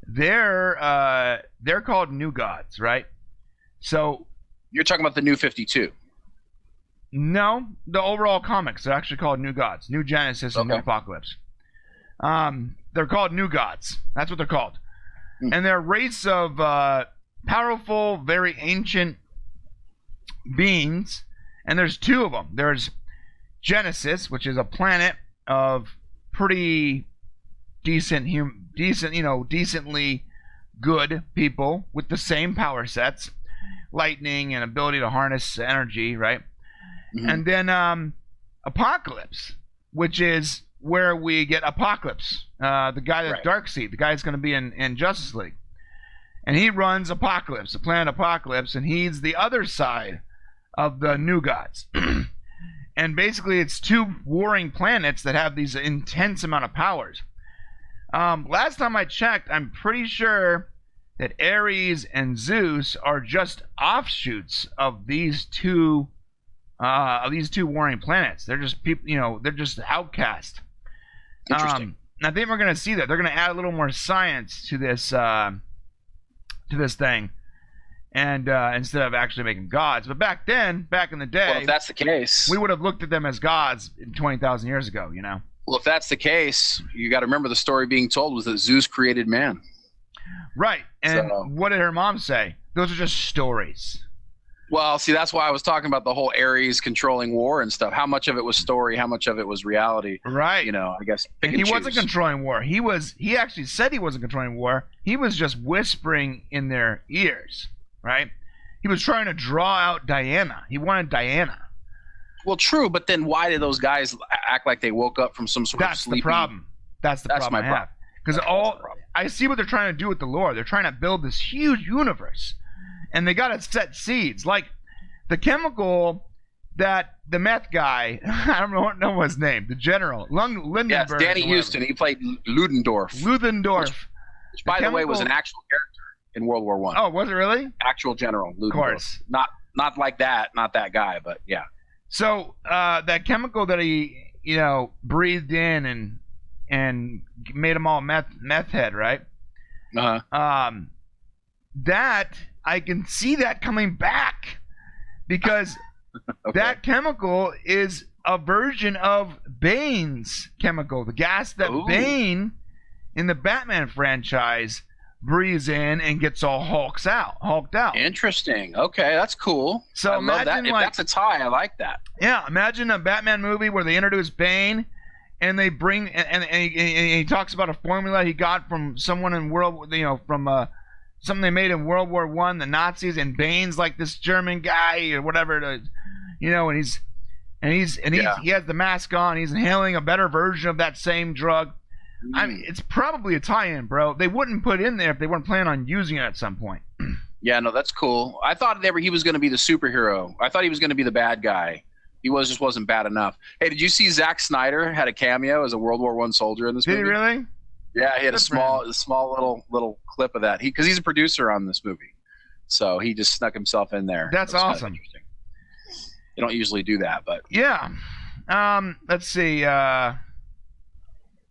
They're called new gods, right? So you're talking about the New 52. No, the overall comics are actually called New Gods, New Genesis, and New Apocalypse. They're called New Gods. That's what they're called. And they're a race of powerful, very ancient beings. And there's two of them. There's Genesis, which is a planet of pretty decently good people with the same power sets, lightning and ability to harness energy, right? Mm-hmm. And then Apocalypse, which is where we get Apocalypse, the guy that's Darkseid, the guy that's going to be in Justice League. And he runs Apocalypse, the planet Apocalypse, and he's the other side of the New Gods. And basically it's two warring planets that have these intense amount of powers. Last time I checked, I'm pretty sure that Ares and Zeus are just offshoots of these two warring planets. They're just people, they're just outcast. Interesting. I think we're gonna see that they're gonna add a little more science to this thing, and instead of actually making gods. But back in the day, well, if that's the case, we would have looked at them as gods 20,000 years ago. Well, if that's the case, you got to remember the story being told was that Zeus created man. Right. And what did her mom say? Those are just stories. Well, see, that's why I was talking about the whole Ares controlling war and stuff. How much of it was story? How much of it was reality? Right. You know, I guess pick And he and wasn't choose. controlling war. He actually said he wasn't controlling war. He was just whispering in their ears, right? He was trying to draw out Diana. He wanted Diana. Well, true, but then why did those guys act like they woke up from some sort of That's sleepy? the problem. That's the problem my I have. problem. Because That's the problem. I see what they're trying to do with the lore. They're trying to build this huge universe, and they got to set seeds. Like the chemical that the meth guy, I don't know his name, the general, Lindenberg. Yes, Danny Houston. He played Ludendorff. Which, by the way, was an actual character in World War One. Oh, was it really? Actual general, Ludendorff. Of course. Not like that, not that guy, but yeah. So that chemical that he, breathed in and made them all meth head, right? Uh-huh. That I can see that coming back because Okay. that chemical is a version of Bane's chemical, the gas that Ooh. Bane in the Batman franchise breathes in and gets all hulked out. Interesting. Okay, that's cool. So I love that. imagine, If like- that's a tie, I like that. Yeah, imagine a Batman movie where they introduce Bane and they bring and he talks about a formula he got from someone in something they made in World War One, the Nazis, and Bane's like this German guy or whatever, and he has the mask on. He's inhaling a better version of that same drug. I mean, it's probably a tie-in, bro. They wouldn't put in there if they weren't planning on using it at some point. Yeah, no, that's cool. I thought he was going to be the superhero. I thought he was going to be the bad guy. He just wasn't bad enough. Hey, did you see Zack Snyder had a cameo as a World War One soldier in this movie? Did he really? Yeah, he had Good a small little clip of that. Because he's a producer on this movie, so he just snuck himself in there. That's It was kind of awesome. interesting. You don't usually do that, but Yeah. Let's see. I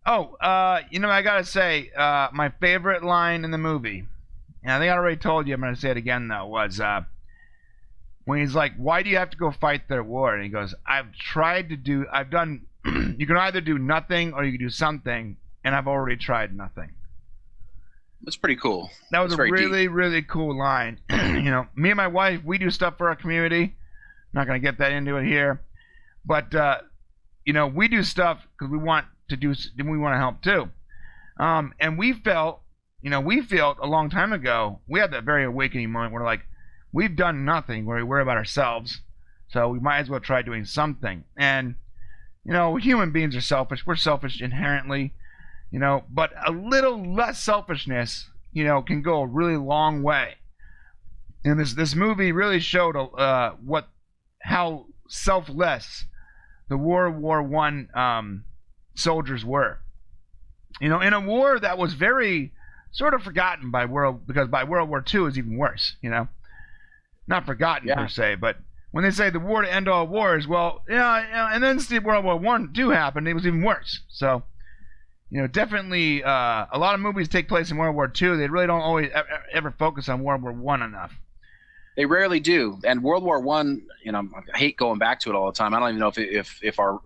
gotta say, my favorite line in the movie, and I think I already told you, I'm gonna say it again though, was when he's like, "Why do you have to go fight their war?" And he goes, I've done. You can either do nothing or you can do something, and I've already tried nothing. it's pretty cool. That was It's a very deep. really, really cool line. Me and my wife, we do stuff for our community. Not going to get that into it here. But, we do stuff because we want to help too. And we felt a long time ago, we had that very awakening moment where like, we've done nothing where we worry about ourselves. So we might as well try doing something. And, human beings are selfish. We're selfish inherently. But a little less selfishness, can go a really long way. And this movie really showed how selfless the World War One soldiers were. In a war that was very sort of forgotten because by World War II is even worse. Not forgotten per se, but when they say the war to end all wars, well, and then World War One II happened, it was even worse. So. Definitely a lot of movies take place in World War II. They really don't always ever focus on World War One enough. They rarely do. And World War One, I hate going back to it all the time. I don't even know if our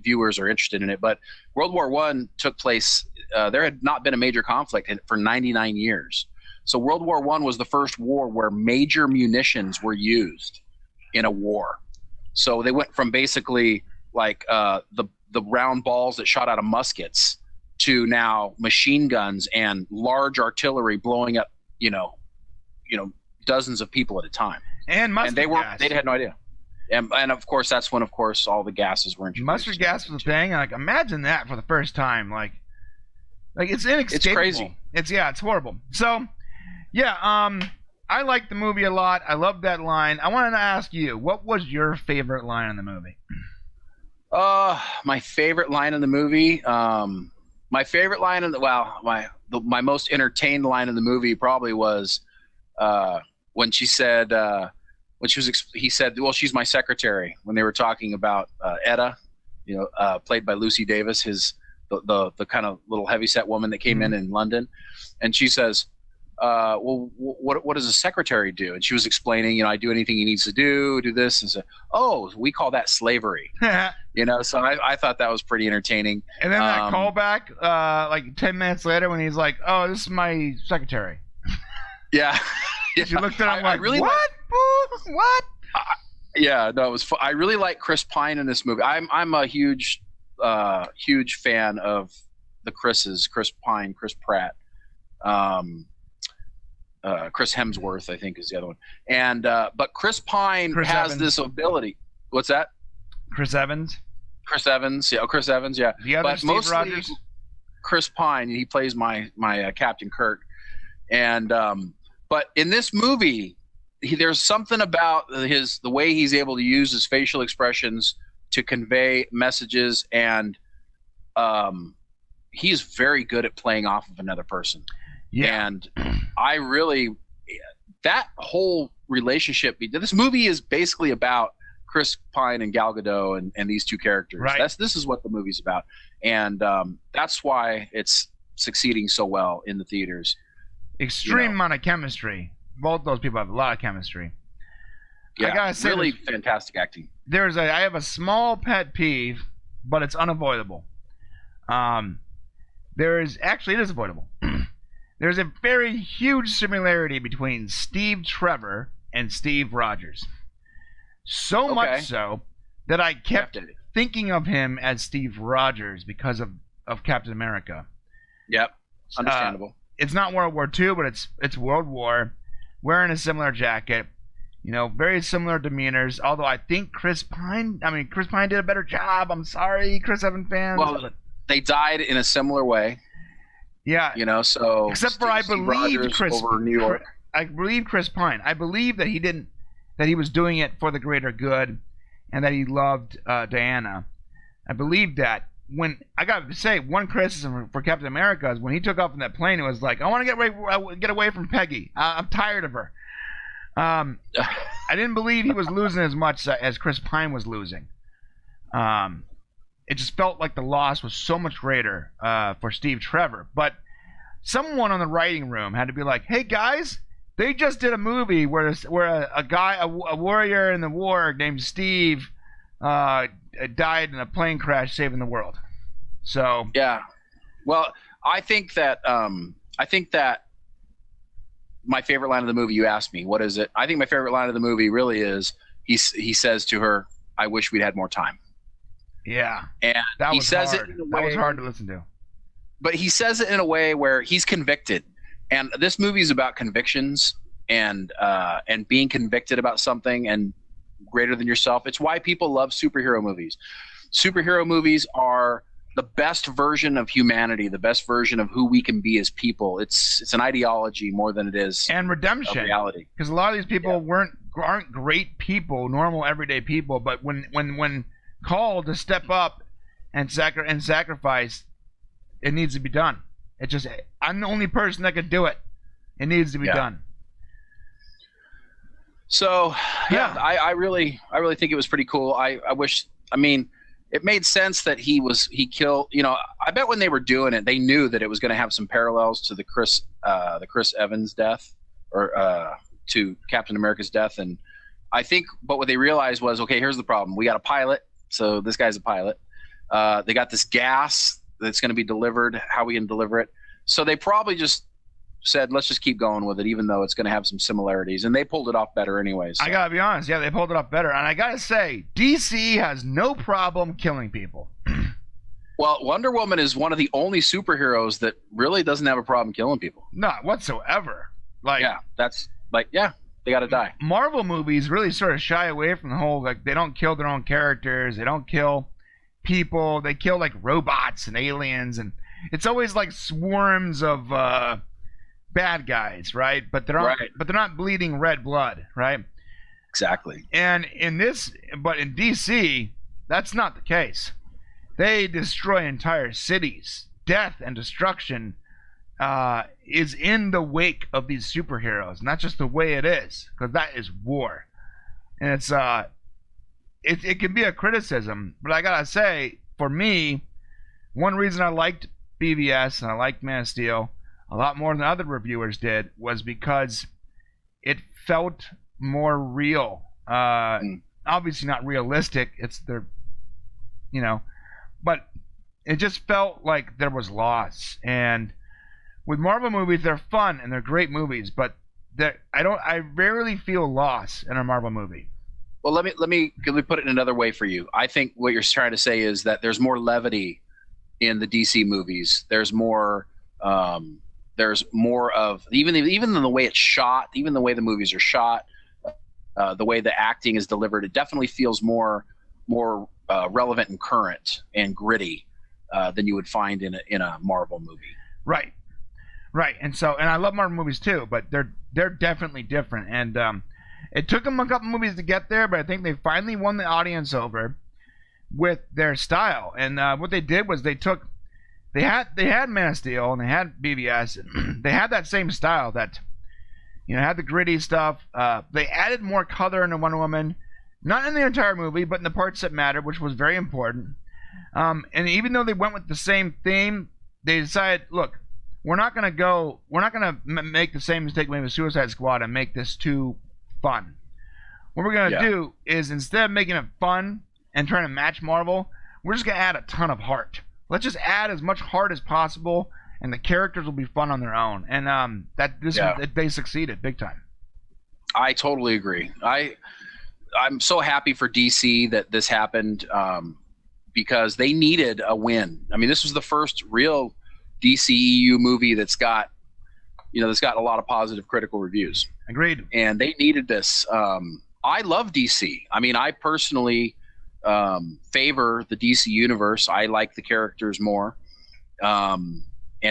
viewers are interested in it, but World War One took place. There had not been a major conflict for 99 years. So World War One was the first war where major munitions were used in a war. So they went from basically like the round balls that shot out of muskets to now machine guns and large artillery blowing up, dozens of people at a time. And mustard gas. They had no idea. And of course, that's when, of course, all the gases were introduced. Mustard gas was a thing. Like, imagine that for the first time. Like it's inescapable. It's crazy. It's horrible. So, yeah, I liked the movie a lot. I loved that line. I wanted to ask you, what was your favorite line in the movie? My favorite line in the movie. My favorite line my most entertained line in the movie probably was when she said he said, well, she's my secretary, when they were talking about Etta, played by Lucy Davis, the kind of little heavyset woman that came in London, and she says, well, what does a secretary do? And she was explaining, I do anything he needs to do this, and said, oh, we call that slavery. So I thought that was pretty entertaining. And then that callback, like 10 minutes later, when he's like, oh, this is my secretary. Yeah. She looked at him like, really what? What? Yeah, no, it was. I really like Chris Pine in this movie. I'm a huge fan of the Chris's. Chris Pine, Chris Pratt, Chris Hemsworth, I think is the other one. And but Chris Pine has this ability. What's that? Chris Evans. Chris Evans, yeah, Chris Evans, yeah. The other but Steve mostly Rogers. Chris Pine. He plays my Captain Kirk. And but in this movie, there's something about the way he's able to use his facial expressions to convey messages, and he's very good at playing off of another person. Yeah. And I really, that whole relationship, this movie is basically about Chris Pine and Gal Gadot and these two characters. Right. This is what the movie's about, and that's why it's succeeding so well in the theaters. Extreme amount of chemistry. Both those people have a lot of chemistry. Yeah, I gotta say, really fantastic acting. I have a small pet peeve, but it's unavoidable. It is avoidable. There's a very huge similarity between Steve Trevor and Steve Rogers. So much so that I kept thinking of him as Steve Rogers because of Captain America. Yep, understandable. It's not World War II, but it's World War. Wearing a similar jacket, very similar demeanors. Although I think Chris Pine did a better job. I'm sorry, Chris Evans fans. Well, they died in a similar way. Yeah, so except for I believe Chris over New York. I believe Chris Pine. I believe that he was doing it for the greater good, and that he loved Diana. I believe that. When I got to say, one criticism for Captain America is when he took off in that plane, it was like, I want to get away from Peggy. I'm tired of her. I didn't believe he was losing as much as Chris Pine was losing. It just felt like the loss was so much greater for Steve Trevor. But someone on the writing room had to be like, hey guys, they just did a movie where a warrior in the war named Steve died in a plane crash saving the world. So yeah, well, I think that my favorite line of the movie, you asked me, what is it? I think my favorite line of the movie really is he says to her, I wish we'd had more time. Yeah, and that he was says hard. it in a way, that was hard to listen to. But he says it in a way where he's convicted, and this movie is about convictions and being convicted about something and greater than yourself. It's why people love superhero movies. Superhero movies are the best version of humanity, the best version of who we can be as people. It's an ideology more than it is and redemption, a reality. Because a lot of these people aren't great people, normal everyday people, but when called to step up and sacrifice, it needs to be done. I'm the only person that could do it. It needs to be done. So I really think it was pretty cool. I wish. I mean, it made sense that he killed. I bet when they were doing it, they knew that it was going to have some parallels to the Chris Evans death, or to Captain America's death. And I think, but what they realized was, okay, here's the problem. We got a pilot, so this guy's a pilot. They got this gas that's going to be delivered. How we can deliver it? So they probably just said, let's just keep going with it, even though it's going to have some similarities. And they pulled it off better anyways. So. I got to be honest. Yeah, they pulled it off better. And I got to say, DC has no problem killing people. Well, Wonder Woman is one of the only superheroes that really doesn't have a problem killing people. Not whatsoever. They got to die. Marvel movies really sort of shy away from the whole, they don't kill their own characters. They don't kill people. They kill, robots and aliens. And it's always swarms of bad guys, right? But they're not bleeding red blood, right? Exactly. And in DC, that's not the case. They destroy entire cities. Death and destruction is in the wake of these superheroes, and that's just the way it is, because that is war. And it can be a criticism, but I gotta say, for me, one reason I liked BVS and I liked Man of Steel a lot more than other reviewers did was because it felt more real. Obviously not realistic. But it just felt like there was loss. And with Marvel movies, they're fun and they're great movies, but I rarely feel loss in a Marvel movie. Well, let me put it in another way for you. I think what you're trying to say is that there's more levity in the DC movies. There's more of even in the way it's shot, even the way the movies are shot, the way the acting is delivered. It definitely feels more relevant and current and gritty than you would find in a Marvel movie. Right. And I love Marvel movies too, but they're definitely different. And it took them a couple movies to get there, but I think they finally won the audience over with their style. And what they did was they had Man of Steel and they had BVS. And they had that same style that had the gritty stuff. They added more color into Wonder Woman, not in the entire movie, but in the parts that mattered, which was very important. And even though they went with the same theme, they decided, look, we're not gonna make the same mistake we made with Suicide Squad and make this too fun. What we're gonna do is, instead of making it fun and trying to match Marvel, we're just gonna add a ton of heart. Let's just add as much heart as possible, and the characters will be fun on their own. And they succeeded big time. I totally agree. I'm so happy for DC that this happened, because they needed a win. I mean, this was the first real DCEU movie that's got a lot of positive critical reviews. Agreed. And they needed this. I love DC. I mean, I personally favor the DC universe. I like the characters more. And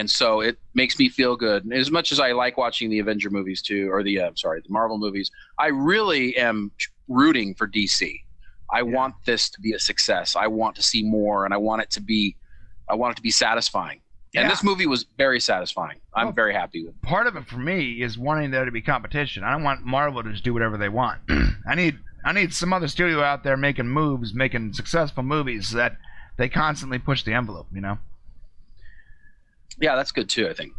so it makes me feel good. And as much as I like watching the Avenger movies too, or the Marvel movies, I really am rooting for DC. I want this to be a success. I want to see more, and I want it to be satisfying. And this movie was very satisfying. I'm very happy with it. Part of it for me is wanting there to be competition. I don't want Marvel to just do whatever they want. I need some other studio out there making successful movies so that they constantly push the envelope, Yeah, that's good too, I think.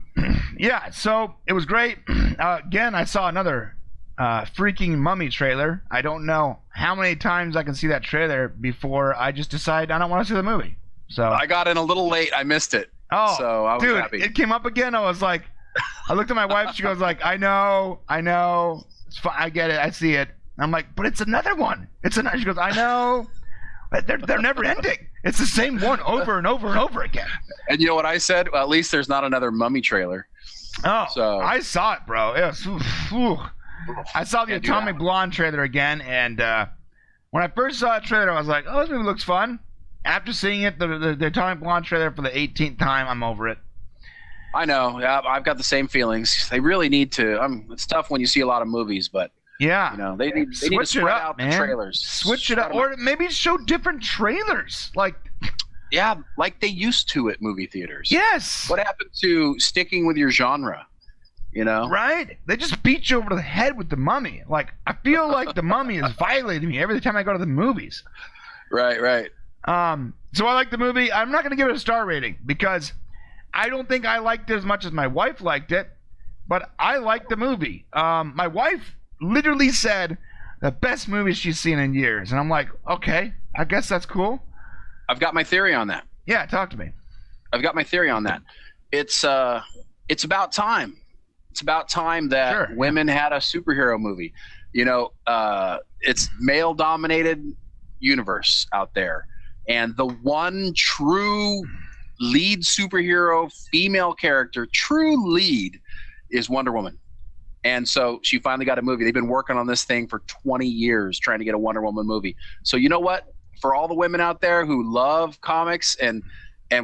Yeah, so it was great. Again, I saw another freaking Mummy trailer. I don't know how many times I can see that trailer before I just decide I don't want to see the movie. So I got in a little late. I missed it. Oh, so I was dude, happy. It came up again. I was like, I looked at my wife. She goes like, I know. It's fine. I get it. I see it. I'm like, but it's another one. She goes, I know. But they're never ending. It's the same one over and over and over again. And you know what I said? Well, at least there's not another Mummy trailer. Oh, so I saw it, bro. It was, I saw the Atomic Blonde trailer again, and when I first saw the trailer, I was like, oh, this movie looks fun. After seeing it, the Atomic Blonde trailer for the 18th time, I'm over it. I know. Yeah, I've got the same feelings. They really need to. It's tough when you see a lot of movies, but yeah, they need to spread out the trailers. Switch it up, or maybe show different trailers, like they used to at movie theaters. Yes. What happened to sticking with your genre? Right? They just beat you over the head with the Mummy. Like, I feel like the Mummy is violating me every time I go to the movies. Right. So I like the movie. I'm not going to give it a star rating because I don't think I liked it as much as my wife liked it, but I liked the movie. My wife literally said the best movie she's seen in years, and I'm like, okay, I guess that's cool. I've got my theory on that. Yeah, talk to me. I've got my theory on that. It's about time. It's about time that women had a superhero movie. It's male-dominated universe out there. And the one true lead superhero female character, true lead, is Wonder Woman. And so she finally got a movie. They've been working on this thing for 20 years trying to get a Wonder Woman movie. So you know what? For all the women out there who love comics and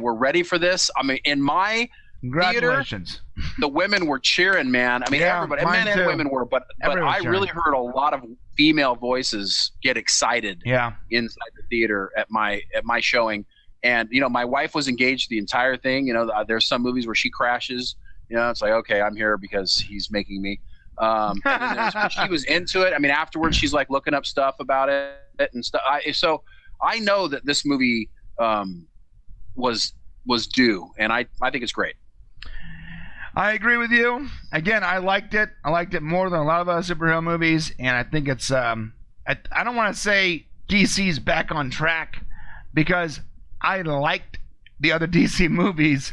were ready for this, I mean, in my congratulations. Theater, the women were cheering, man. I mean, everybody, men and women were, but I really heard a lot of female voices get excited inside the theater at my showing. And my wife was engaged the entire thing. There's some movies where she crashes. It's like, okay, I'm here because he's making me. But she was into it. I mean, afterwards she's like looking up stuff about it and stuff. So I know that this movie was due, and I think it's great. I agree with you. Again, I liked it. I liked it more than a lot of other superhero movies, and I think it's I don't want to say DC's back on track because I liked the other DC movies.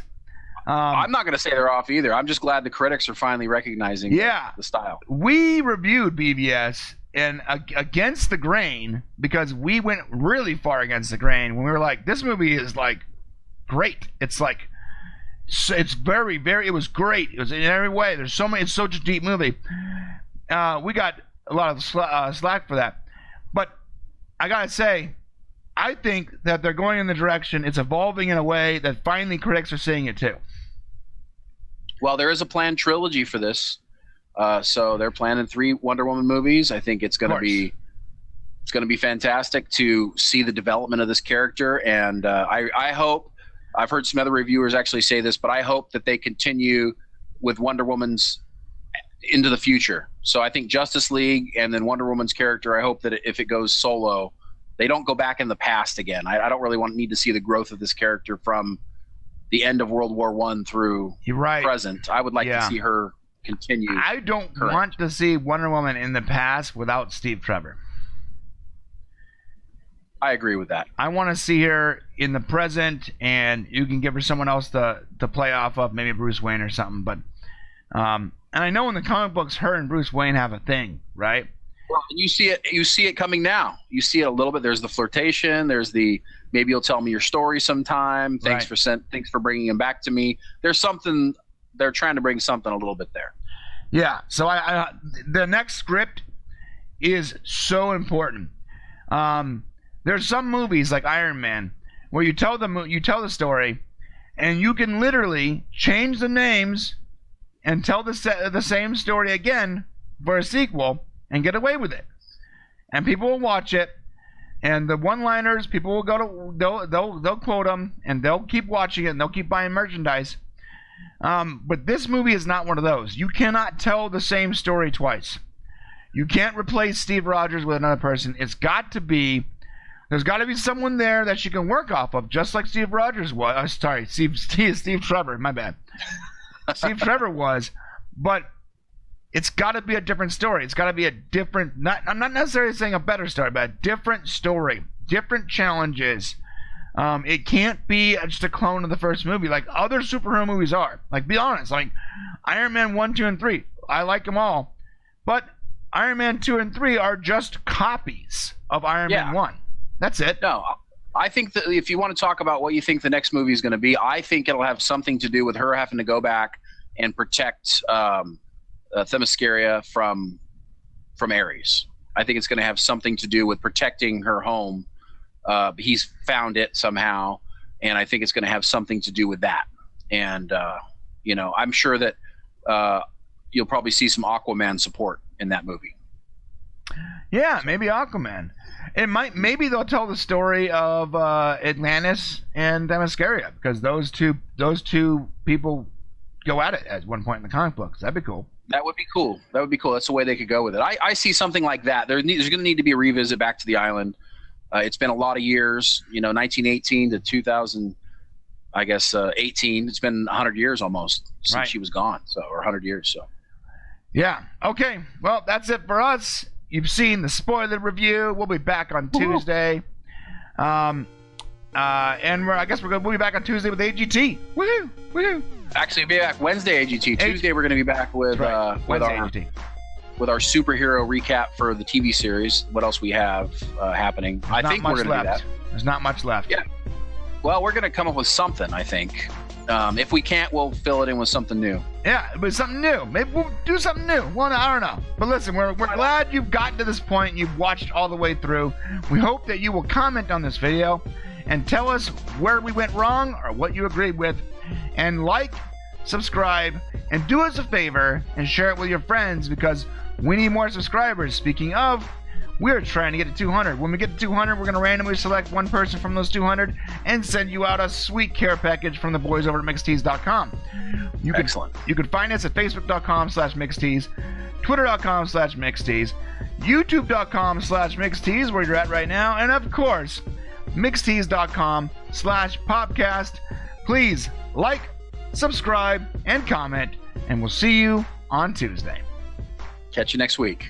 I'm not going to say they're off either. I'm just glad the critics are finally recognizing the style. We reviewed BVS and against the grain because we went really far against the grain when we were like, this movie is like great. It's like, it's very, very, it was great. It was in every way. There's so many, it's such a deep movie. We got a lot of slack for that. But I got to say, I think that they're going in the direction, it's evolving in a way that finally critics are seeing it too. Well, there is a planned trilogy for this, so they're planning 3 Wonder Woman movies. I think it's going to be fantastic to see the development of this character, and I hope. I've heard some other reviewers actually say this, but I hope that they continue with Wonder Woman's into the future. So I think Justice League and then Wonder Woman's character. I hope that if it goes solo, they don't go back in the past again. I don't really need to see the growth of this character from the end of World War I through present. I would like to see her continue. I don't want to see Wonder Woman in the past without Steve Trevor. I agree with that. I want to see her in the present, and you can give her someone else to play off of, maybe Bruce Wayne or something. But and I know in the comic books, her and Bruce Wayne have a thing, right? Well, you see it coming now. You see it a little bit. There's the flirtation. There's the maybe you'll tell me your story sometime. Thanks for bringing him back to me. There's something they're trying to bring something a little bit there. Yeah. So the next script is so important. There's some movies like Iron Man where you tell the story, and you can literally change the names and tell the same story again for a sequel and get away with it, and people will watch it, and the one-liners people will go to they'll quote them, and they'll keep watching it, and they'll keep buying merchandise. But this movie is not one of those. You cannot tell the same story twice. You can't replace Steve Rogers with another person. There's got to be someone there that you can work off of, just like Steve Rogers was. Steve Trevor. My bad. Steve Trevor was, but it's got to be a different story. It's got to be a different. I'm not necessarily saying a better story, but a different story, different challenges. It can't be just a clone of the first movie like other superhero movies are. Like, be honest, like Iron Man 1, 2, and 3. I like them all, but Iron Man 2 and 3 are just copies of Iron Man 1. That's it. No, I think that if you want to talk about what you think the next movie is going to be, I think it'll have something to do with her having to go back and protect Themyscira from Ares. I think it's going to have something to do with protecting her home. He's found it somehow, and I think it's going to have something to do with that. And I'm sure that you'll probably see some Aquaman support in that movie. Yeah, maybe Aquaman. Maybe they'll tell the story of Atlantis and Themyscira, because those two people go at it at one point in the comic books. That'd be cool. That would be cool. That's the way they could go with it. I see something like that. There's going to need to be a revisit back to the island. It's been a lot of years, 1918 to 2000, I guess 18. It's been 100 years almost since she was gone, or 100 years. So. Yeah. Okay. Well, that's it for us. You've seen the spoiler review. We'll be back on Tuesday. And I guess we'll be back on Tuesday with AGT. Woohoo! Woohoo! Actually, we'll be back Wednesday AGT. Tuesday we're going to be back with our superhero recap for the TV series. What else we have happening? I think we're going to do that. There's not much left. Yeah. Well, we're going to come up with something, I think. If we can't, we'll fill it in with something new. Yeah, but something new. Maybe we'll do something new. I don't know. But listen, we're glad you've gotten to this point and you've watched all the way through. We hope that you will comment on this video and tell us where we went wrong or what you agreed with. And like, subscribe, and do us a favor and share it with your friends, because we need more subscribers. Speaking of, we're trying to get to 200. When we get to 200, we're going to randomly select one person from those 200 and send you out a sweet care package from the boys over at mixtees.com. Excellent. You can find us at facebook.com/mixtees, twitter.com/mixtees, youtube.com/mixtees, where you're at right now, and of course, mixtees.com/popcast. Please like, subscribe, and comment, and we'll see you on Tuesday. Catch you next week.